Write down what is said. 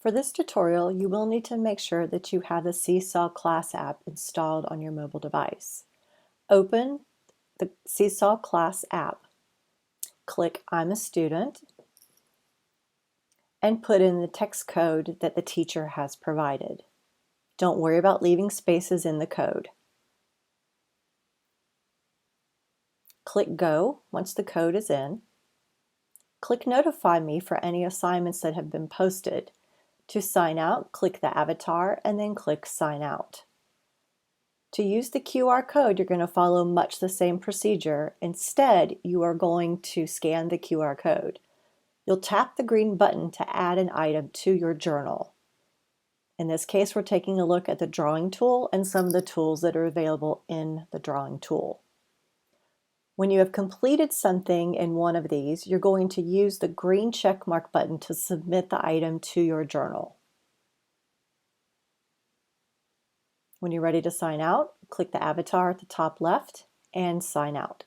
For this tutorial, you will need to make sure that you have the Seesaw class app installed on your mobile device. Open the Seesaw class app, click I'm a student, and put in the text code that the teacher has provided. Don't worry about leaving spaces in the code. Click Go once the code is in. Click Notify Me for any assignments that have been posted. To sign out, click the avatar and then click Sign Out. To use the QR code, you're going to follow much the same procedure. Instead, you are going to scan the QR code. You'll tap the green button to add an item to your journal. In this case, we're taking a look at the drawing tool and some of the tools that are available in the drawing tool. When you have completed something in one of these, you're going to use the green check mark button to submit the item to your journal. When you're ready to sign out, click the avatar at the top left and sign out.